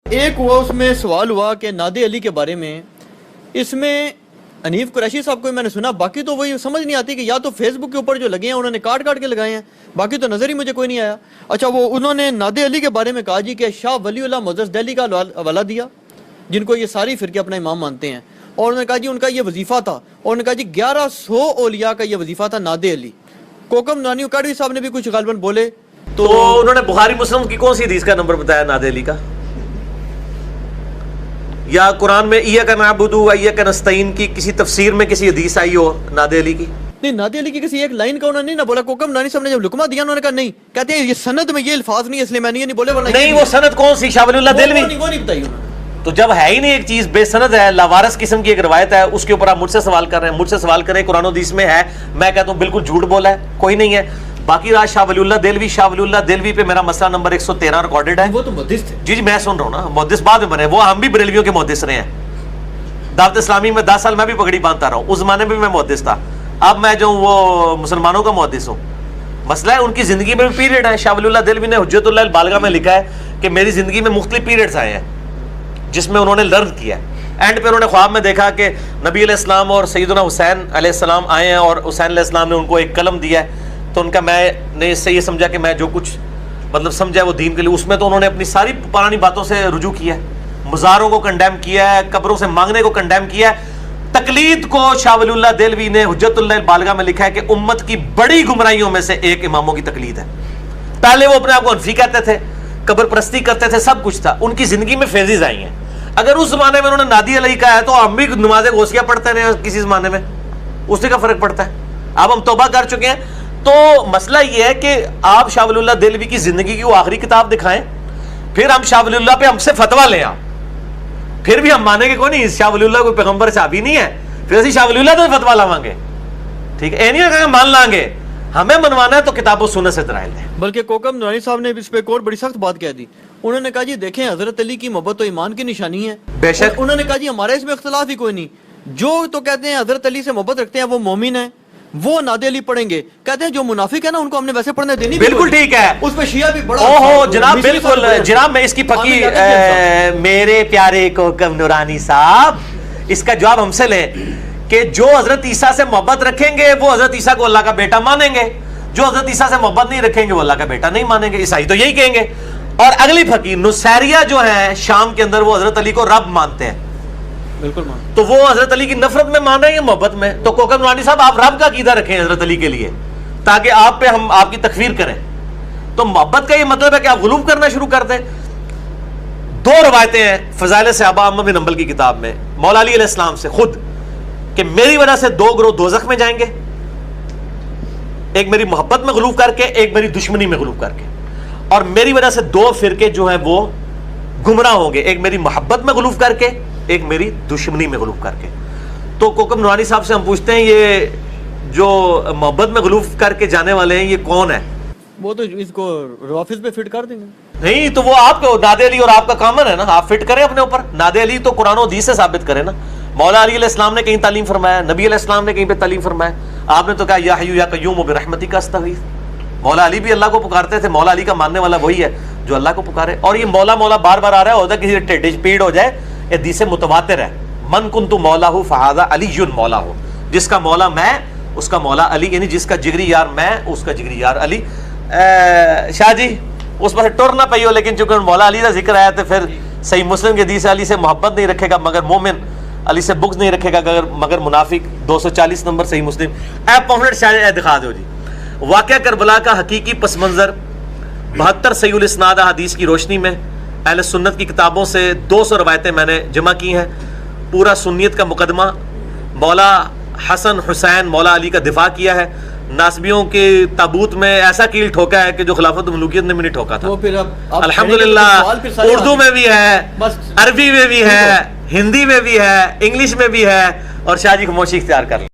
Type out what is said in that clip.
ایک وہ اس میں سوال ہوا کہ نادے علی کے بارے میں، اس میں حنیف قریشی صاحب کو میں نے سنا، باقی تو وہی سمجھ نہیں آتی کہ یا تو فیس بک کے اوپر جو لگے ہیں انہوں نے کاٹ کے لگائے ہیں، باقی تو نظر ہی مجھے کوئی نہیں آیا۔ اچھا، وہ انہوں نے نادے علی کے بارے میں کہا جی کہ شاہ ولی اللہ معزز دہلی کا حوالہ دیا، جن کو یہ ساری فرقے اپنا امام مانتے ہیں، اور انہوں نے کہا جی ان کا یہ وظیفہ تھا، اور انہوں نے کہا جی 1100 اولیاء کا یہ وظیفہ تھا نادے علی۔ کوکم نانی اکاڑوی صاحب نے بھی کچھ غالباً بولے تو انہوں نے بخاری مسلم کی کون سی حدیث کا نمبر بتایا نادے علی کا؟ یا قرآن میں ایاک نعبد و ایاک نستعین کی کسی تفسیر میں کسی حدیث آئی ہو نادے علی کی؟ نہیں، نادے علی کی کسی ایک لائن کا انہوں نے نہیں نہ بولا۔ کوکم نانی صاحب نے جب لقمہ دیا انہوں نے کہا نہیں، کہتے ہیں یہ سند میں یہ الفاظ نہیں، اس لیے میں نے یہ نہیں بولے، ورنہ نہیں وہ سند کون سی؟ شاہ ولی اللہ دہلوی؟ وہ نہیں بتائی انہوں نے۔ تو جب ہے ہی نہیں ایک چیز، بے سند ہے، لاوارث قسم کی ایک روایت ہے، اس کے اوپر آپ مجھ سے سوال کر رہے ہیں، مجھ سے سوال کریں قرآن و حدیث میں ہے، میں کہتا ہوں بالکل جھوٹ بولا ہے، کوئی نہیں ہے۔ باقی رات شاہ ولی اللہ دہلوی، شاہ ولی اللہ دہلوی پہ میرا مسئلہ نمبر 113 ریکارڈڈ ہے۔ وہ تو محدث تھے۔ جی میں سن رہا ہوں نا، محدث بعد میں بنے، وہ ہم بھی بریلویوں کے محدث رہے ہیں۔ دعوت اسلامی میں 10 سال میں بھی پگڑی باندھتا رہا ہوں، اس زمانے میں بھی میں محدث تھا، اب میں جو وہ مسلمانوں کا محدث ہوں۔ مسئلہ ہے ان کی زندگی میں بھی پیریڈ ہے۔ شاہ ولی اللہ دہلوی نے حجت اللہ البالغہ میں لکھا ہے کہ میری زندگی میں مختلف پیریڈز آئے ہیں جس میں انہوں نے لرن کیا ہے۔ اینڈ پہ انہوں نے خواب میں دیکھا کہ نبی علیہ السلام اور سیدنا حسین علیہ السلام آئے ہیں، اور حسین علیہ السلام نے ان کو ایک قلم دیا ہے، تو ان کا میں نے اس سے یہ سمجھا کہ میں جو کچھ مطلب سمجھا ہے وہ دین کے لیے، اس میں تو انہوں نے اپنی ساری پرانی باتوں سے رجوع کیا ہے، مزاروں کو کنڈیم کیا ہے، قبروں سے مانگنے کو کنڈیم کیا ہے۔ تقلید کو شاہ ولی اللہ دہلوی نے حجت اللہ البالغہ میں لکھا ہے کہ امت کی بڑی گمراہیوں میں سے ایک اماموں کی تقلید ہے۔ پہلے وہ اپنے آپ کو حنفی کہتے تھے، قبر پرستی کرتے تھے، سب کچھ تھا، ان کی زندگی میں فیضز آئی ہیں۔ اگر اس زمانے میں انہوں نے نادی علی کا ہے تو ہم بھی نماز غوثیہ پڑھتے رہے کسی زمانے میں، اس سے کیا فرق پڑتا ہے؟ اب ہم توبہ کر چکے ہیں۔ تو مسئلہ یہ ہے کہ آپ شاہ ولی اللہ دہلوی کی زندگی کی وہ آخری کتاب دکھائیں، پھر ہم شاہ ولی اللہ پہ ہم سے فتویٰ لیں، آپ پھر بھی ہم مانیں گے کوئی نہیں، شاہ ولی اللہ کوئی پیغمبر صحابی نہیں ہے، پھر اسی شاہ ولی اللہ تو فتویٰ لاواں گے، ٹھیک ہے؟ نہیں کہ مان لیں گے، ہمیں منوانا ہے تو کتاب و سنت سے دلائل دیں۔ بلکہ کوکم نانی صاحب نے اس پہ ایک اور بڑی سخت بات کہہ دی، انہوں نے کہا جی دیکھیں حضرت علی کی محبت و ایمان کی نشانی ہے۔ بے شک انہوں نے کہا جی ہمارے اس میں اختلاف ہی کوئی نہیں، جو تو کہتے ہیں حضرت علی سے محبت رکھتے ہیں وہ مومن ہیں، وہ نادے علی پڑھیں گے، کہتے ہیں جو منافق ہے نا ان کو ہم نے ویسے پڑھنے دینی۔ بالکل ٹھیک ہے، اس پہ شیعہ بھی بڑا اوہو جناب، بالکل جناب، میں اس کی پکی میرے پیارے کوکم نورانی صاحب، اس کا جواب ہم سے لیں کہ جو حضرت عیسیٰ سے محبت رکھیں گے وہ حضرت عیسیٰ کو اللہ کا بیٹا مانیں گے، جو حضرت عیسیٰ سے محبت نہیں رکھیں گے وہ اللہ کا بیٹا نہیں مانیں گے۔ عیسائی تو یہی کہیں گے۔ اور اگلی فقیر نصیریہ جو ہیں شام کے اندر، وہ حضرت علی کو رب مانتے ہیں، بالکل مان، تو وہ حضرت علی کی نفرت میں مان رہے ہیں یا محبت میں؟ تو کوکم نورانی صاحب آپ رب کا عقیدہ رکھیں حضرت علی کے لیے تاکہ آپ پہ ہم آپ کی تکفیر کریں۔ تو محبت کا یہ مطلب ہے کہ آپ غلوب کرنا شروع کر دیں۔ دو روایتیں ہیں فضائل صحابہ احمد بن حنبل کی کتاب میں مولا علی علیہ السلام سے خود، کہ میری وجہ سے 2 گروہ دوزخ میں جائیں گے، ایک میری محبت میں غلوب کر کے، ایک میری دشمنی میں غلوب کر کے، اور میری وجہ سے 2 فرقے جو ہیں وہ گمراہ ہوں گے، ایک میری محبت میں غلوب کر کے، ایک میری دشمنی میں غلوب کر کے۔ تو کوکم نورانی صاحب سے ہم پوچھتے ہیں یہ جو محبت میں غلوب کر کے جانے والے ہیں یہ کون ہے؟ وہ تو اس کو روافظ پہ فٹ کر دیں گے۔ نہیں تو وہ آپ کو نادے علی اور آپ کا کامن ہے نا، آپ فٹ کریں اپنے اوپر۔ نادے علی تو قرآن و حدیث سے ثابت کریں نا، مولا علی علیہ السلام نے کہیں تعلیم فرمایا، نبی علیہ السلام نے کہیں پہ تعلیم فرمایا، آپ نے تو کہا یا حیو یا قیوم برحمتک استغیث۔ مولا علی بھی اللہ کو پکارتے تھے، مولا علی کا ماننے والا وہی ہے جو اللہ کو پکارے۔ اور یہ مولا مولا بار بار آ رہا ہے، ہوتا ہے کسی ٹیڈ پیڑ ہو جائے، حدیث متواتر ہے، من کنت مولا ہو فہذا علی مولا ہو، جس کا مولا میں اس کا مولا علی، یعنی جس کا جگری یار میں اس کا جگری یار علی۔ شاہ جی اس پر ٹر نہ پئی ہو، لیکن چونکہ مولا علی کا ذکر آیا تو پھر صحیح مسلم کے حدیث علی سے محبت نہیں رکھے گا مگر مومن، علی سے بغض نہیں رکھے گا مگر منافق، 240 نمبر صحیح مسلم۔ اے پمفلٹ شاہ دکھا دو جی۔ واقعہ کربلا کا حقیقی پس منظر 72 صحیح الاسناد حدیث کی روشنی میں اہل سنت کی کتابوں سے 200 روایتیں میں نے جمع کی ہیں۔ پورا سنیت کا مقدمہ، مولا حسن حسین مولا علی کا دفاع کیا ہے، ناسبیوں کے تابوت میں ایسا کیل ٹھوکا ہے کہ جو خلافت ملوکیت نے بھی نہیں ٹھوکا تھا۔ الحمدللہ اردو میں بھی ہے، عربی میں بھی ہے، ہندی میں بھی ہے، انگلش میں بھی ہے، اور شاہ جی خاموشی اختیار کر لیں۔